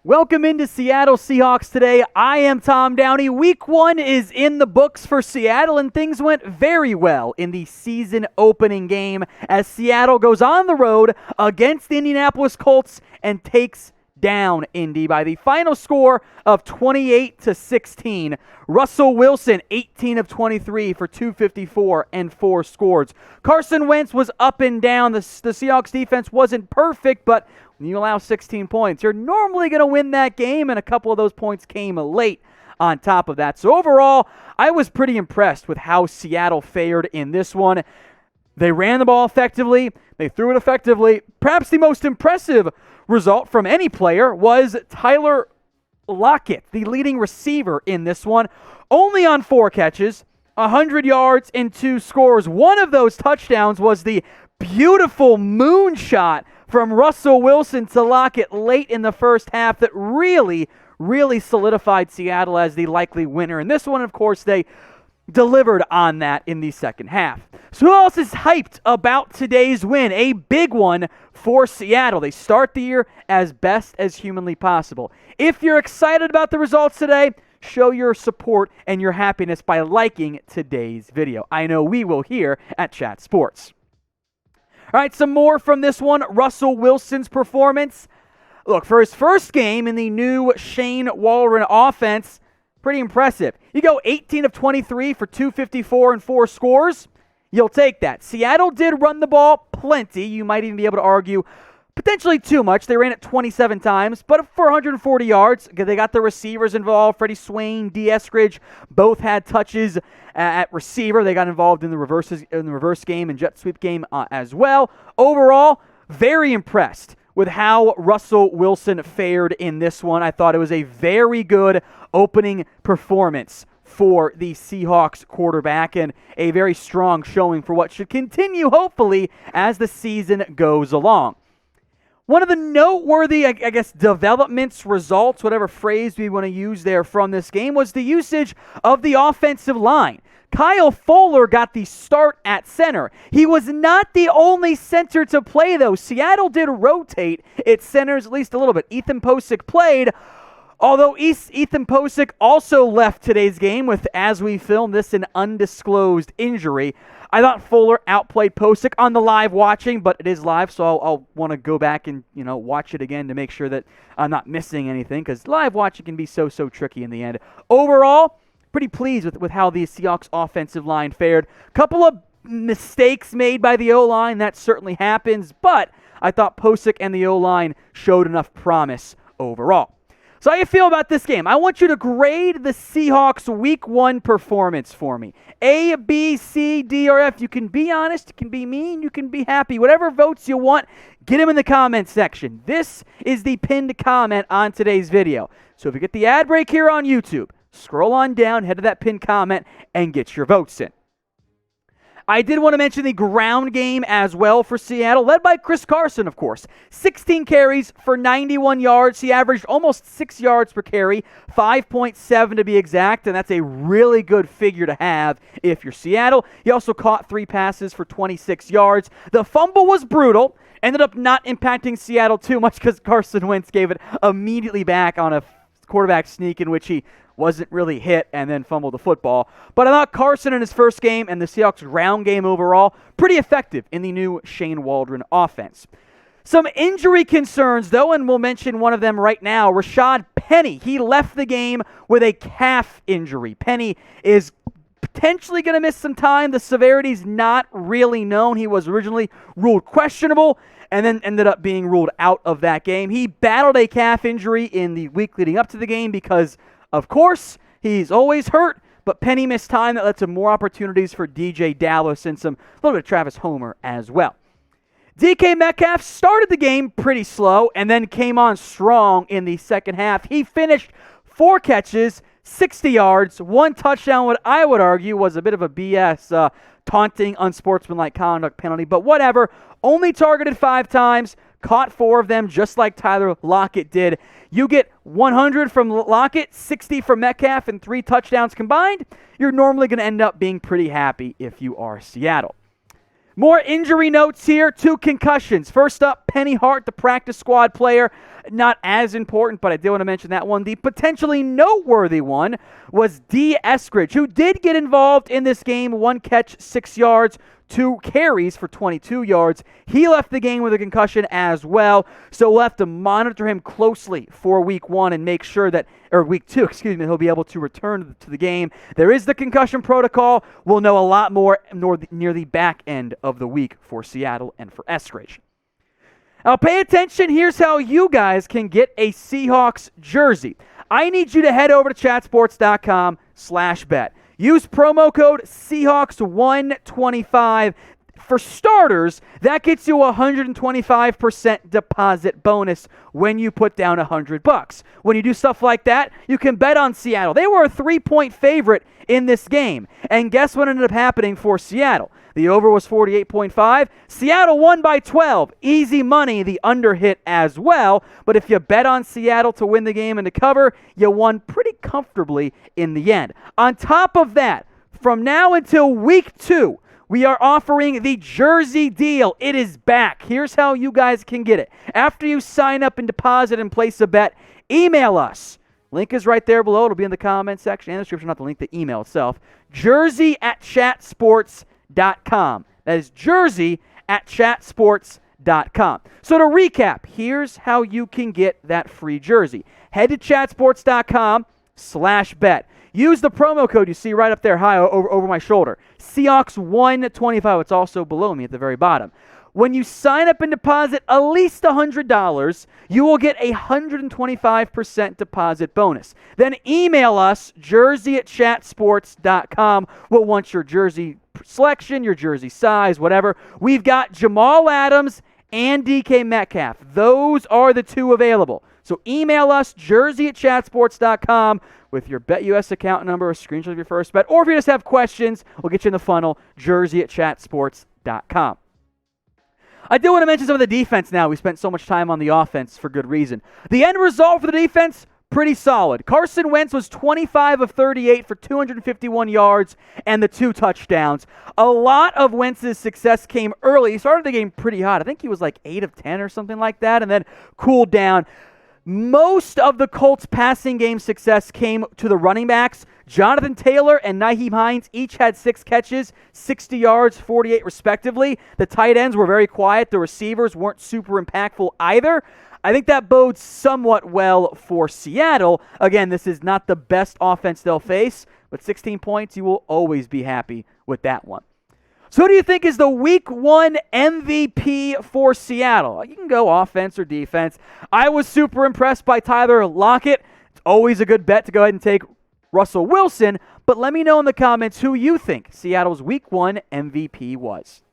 Welcome into Seattle Seahawks today. I am Tom Downey. Week 1 is in the books for Seattle, and things went very well in the season opening game as Seattle goes on the road against the Indianapolis Colts and takes down Indy by the final score of 28-16. Russell Wilson, 18 of 23 for 254 and 4 scores. Carson Wentz was up and down. The Seahawks defense wasn't perfect, but when you allow 16 points, you're normally going to win that game, and a couple of those points came late on top of that. So overall, I was pretty impressed with how Seattle fared in this one. They ran the ball effectively. They threw it effectively. Perhaps the most impressive result from any player was Tyler Lockett, the leading receiver in this one. Only on 4 catches, 100 yards and 2 scores. One of those touchdowns was the beautiful moonshot from Russell Wilson to Lockett late in the first half that really solidified Seattle as the likely winner. And this one, of course, they delivered on that in the second half. So who else is hyped about today's win? A big one for Seattle. They start the year as best as humanly possible. If you're excited about the results today, show your support and your happiness by liking today's video. I know we will here at Chat Sports. All right, some more from this one. Russell Wilson's performance. Look, for his first game in the new Shane Waldron offense, pretty impressive. You go 18 of 23 for 254 and 4 scores. You'll take that. Seattle did run the ball plenty. You might even be able to argue potentially too much. They ran it 27 times, but for 140 yards. They got the receivers involved. Freddie Swain, Dee Eskridge, both had touches at receiver. They got involved in the reverse game and jet sweep game as well. Overall, very impressed with how Russell Wilson fared in this one. I thought it was a very good opening performance for the Seahawks quarterback and a very strong showing for what should continue, hopefully, as the season goes along. One of the noteworthy, I guess, developments, results, whatever phrase we want to use there from this game, was the usage of the offensive line. Kyle Fuller got the start at center. He was not the only center to play, though. Seattle did rotate its centers at least a little bit. Ethan Pocic played, although Ethan Pocic also left today's game with, as we film this, an undisclosed injury. I thought Fuller outplayed Pocic on the live watching, but it is live, so I'll want to go back and watch it again to make sure that I'm not missing anything, because live watching can be so tricky in the end. Overall, pretty pleased with how the Seahawks offensive line fared. Couple of mistakes made by the O-line, that certainly happens, but I thought Pocic and the O-line showed enough promise overall. So how you feel about this game? I want you to grade the Seahawks Week 1 performance for me. A, B, C, D, or F. You can be honest, you can be mean, you can be happy. Whatever votes you want, get them in the comments section. This is the pinned comment on today's video. So if you get the ad break here on YouTube, scroll on down, head to that pinned comment, and get your votes in. I did want to mention the ground game as well for Seattle, led by Chris Carson, of course. 16 carries for 91 yards. He averaged almost 6 yards per carry, 5.7 to be exact, and that's a really good figure to have if you're Seattle. He also caught 3 passes for 26 yards. The fumble was brutal. Ended up not impacting Seattle too much because Carson Wentz gave it immediately back on a quarterback sneak in which he wasn't really hit and then fumbled the football. But I thought Carson in his first game and the Seahawks ground game overall, pretty effective in the new Shane Waldron offense. Some injury concerns, though, and we'll mention one of them right now. Rashaad Penny, he left the game with a calf injury. Penny is potentially going to miss some time. The severity's not really known. He was originally ruled questionable and then ended up being ruled out of that game. He battled a calf injury in the week leading up to the game because, of course, he's always hurt, but Penny missed time. That led to more opportunities for DJ Dallas and a little bit of Travis Homer as well. DK Metcalf started the game pretty slow and then came on strong in the second half. He finished 4 catches, 60 yards, 1 touchdown, what I would argue was a bit of a BS taunting, unsportsmanlike conduct penalty, but whatever. Only targeted 5 times, caught 4 of them, just like Tyler Lockett did. You get 100 from Lockett, 60 from Metcalf, and 3 touchdowns combined. You're normally going to end up being pretty happy if you are Seattle. More injury notes here, 2 concussions. First up, Penny Hart, the practice squad player. not as important, but I did want to mention that one. The potentially noteworthy one was Dee Eskridge, who did get involved in this game. 1 catch, 6 yards, 2 carries for 22 yards. He left the game with a concussion as well, so we'll have to monitor him closely for week 1 and make sure that, or week 2, he'll be able to return to the game. There is the concussion protocol. We'll know a lot more near the back end of the week for Seattle and for Eskridge. Now pay attention, here's how you guys can get a Seahawks jersey. I need you to head over to chatsports.com/bet. Use promo code Seahawks125. For starters, that gets you a 125% deposit bonus when you put down $100. When you do stuff like that, you can bet on Seattle. They were a 3-point favorite in this game. And guess what ended up happening for Seattle? The over was 48.5. Seattle won by 12. Easy money. The under hit as well. But if you bet on Seattle to win the game and to cover, you won pretty comfortably in the end. On top of that, from now until week 2, we are offering the jersey deal. It is back. Here's how you guys can get it. After you sign up and deposit and place a bet, email us. Link is right there below. It'll be in the comment section and the description, not the link, the email itself. Jersey@chatsports.com. That is jersey@chatsports.com. So to recap, here's how you can get that free jersey. Head to chatsports.com/bet. Use the promo code you see right up there high over my shoulder. Seahawks125. It's also below me at the very bottom. When you sign up and deposit at least $100, you will get a 125% deposit bonus. Then email us, jersey@chatsports.com. We'll want your jersey selection, your jersey size, whatever. We've got Jamal Adams and DK Metcalf. Those are the 2 available. So email us, jersey@chatsports.com, with your BetUS account number, a screenshot of your first bet, or if you just have questions, we'll get you in the funnel, jersey@chatsports.com. I do want to mention some of the defense now. We spent so much time on the offense for good reason. The end result for the defense, pretty solid. Carson Wentz was 25 of 38 for 251 yards and the 2 touchdowns. A lot of Wentz's success came early. He started the game pretty hot. I think he was like 8 of 10 or something like that, and then cooled down. Most of the Colts' passing game success came to the running backs. Jonathan Taylor and Nyheim Hines each had 6 catches, 60 yards, 48 respectively. The tight ends were very quiet. The receivers weren't super impactful either. I think that bodes somewhat well for Seattle. Again, this is not the best offense they'll face, but 16 points, you will always be happy with that one. So who do you think is the Week 1 MVP for Seattle? You can go offense or defense. I was super impressed by Tyler Lockett. It's always a good bet to go ahead and take Russell Wilson, but let me know in the comments who you think Seattle's Week 1 MVP was.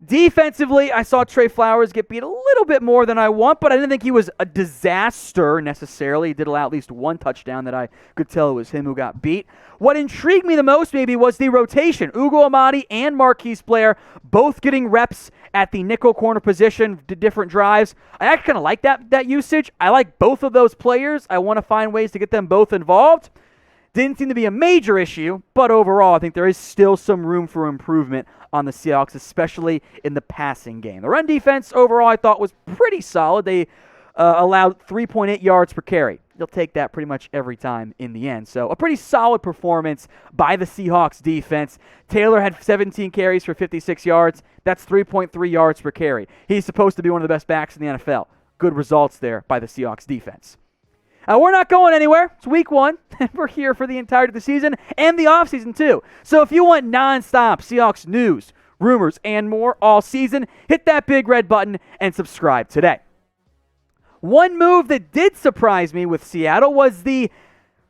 Defensively, I saw Trey Flowers get beat a little bit more than I want, but I didn't think he was a disaster necessarily. He did allow at least 1 touchdown that I could tell it was him who got beat. What intrigued me the most maybe was the rotation. Ugo Amadi and Marquise Blair both getting reps at the nickel corner position, to different drives. I actually kind of like that usage. I like both of those players. I want to find ways to get them both involved. Didn't seem to be a major issue, but overall I think there is still some room for improvement on the Seahawks, especially in the passing game. The run defense overall I thought was pretty solid. They allowed 3.8 yards per carry. They'll take that pretty much every time in the end. So a pretty solid performance by the Seahawks defense. Taylor had 17 carries for 56 yards. That's 3.3 yards per carry. He's supposed to be one of the best backs in the NFL. Good results there by the Seahawks defense. We're not going anywhere. It's week 1, and we're here for the entirety of the season and the offseason too. So if you want nonstop Seahawks news, rumors, and more all season, hit that big red button and subscribe today. One move that did surprise me with Seattle was the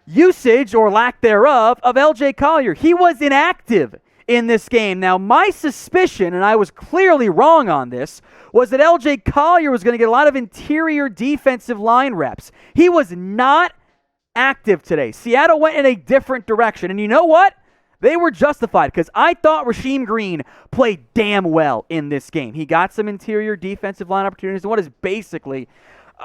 usage, or lack thereof, of LJ Collier. He was inactive in this game. Now, my suspicion, and I was clearly wrong on this, was that LJ Collier was going to get a lot of interior defensive line reps. He was not active today. Seattle went in a different direction. And you know what? They were justified, because I thought Rasheem Green played damn well in this game. He got some interior defensive line opportunities, and what is basically,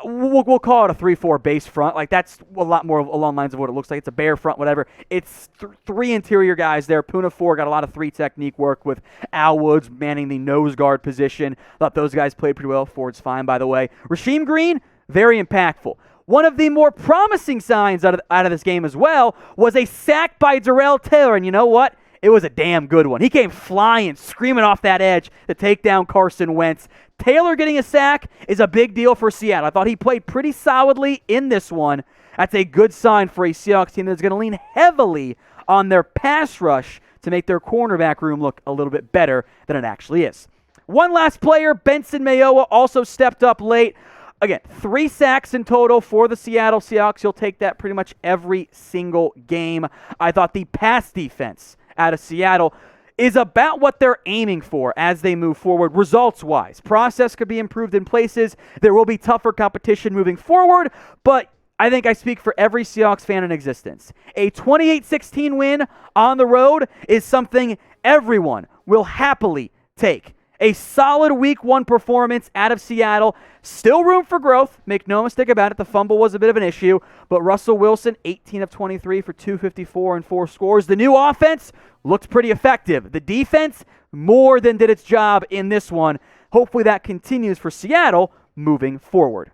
we'll call it a 3-4 base front. Like, that's a lot more along the lines of what it looks like. It's a bear front, whatever. It's 3 interior guys there. Puna 4 got a lot of 3 technique work with Al Woods manning the nose guard position. Thought those guys played pretty well. Ford's fine, by the way. Rasheem Green, very impactful. One of the more promising signs out of this game as well was a sack by Darrell Taylor, and you know what? It was a damn good one. He came flying, screaming off that edge to take down Carson Wentz. Taylor getting a sack is a big deal for Seattle. I thought he played pretty solidly in this one. That's a good sign for a Seahawks team that's going to lean heavily on their pass rush to make their cornerback room look a little bit better than it actually is. One last player, Benson Mayowa, also stepped up late. Again, 3 sacks in total for the Seattle Seahawks. You'll take that pretty much every single game. I thought the pass defense out of Seattle is about what they're aiming for as they move forward results-wise. Process could be improved in places. There will be tougher competition moving forward, but I think I speak for every Seahawks fan in existence. A 28-16 win on the road is something everyone will happily take. A solid Week 1 performance out of Seattle. Still room for growth. Make no mistake about it. The fumble was a bit of an issue. But Russell Wilson, 18 of 23 for 254 and 4 scores. The new offense looked pretty effective. The defense more than did its job in this one. Hopefully that continues for Seattle moving forward.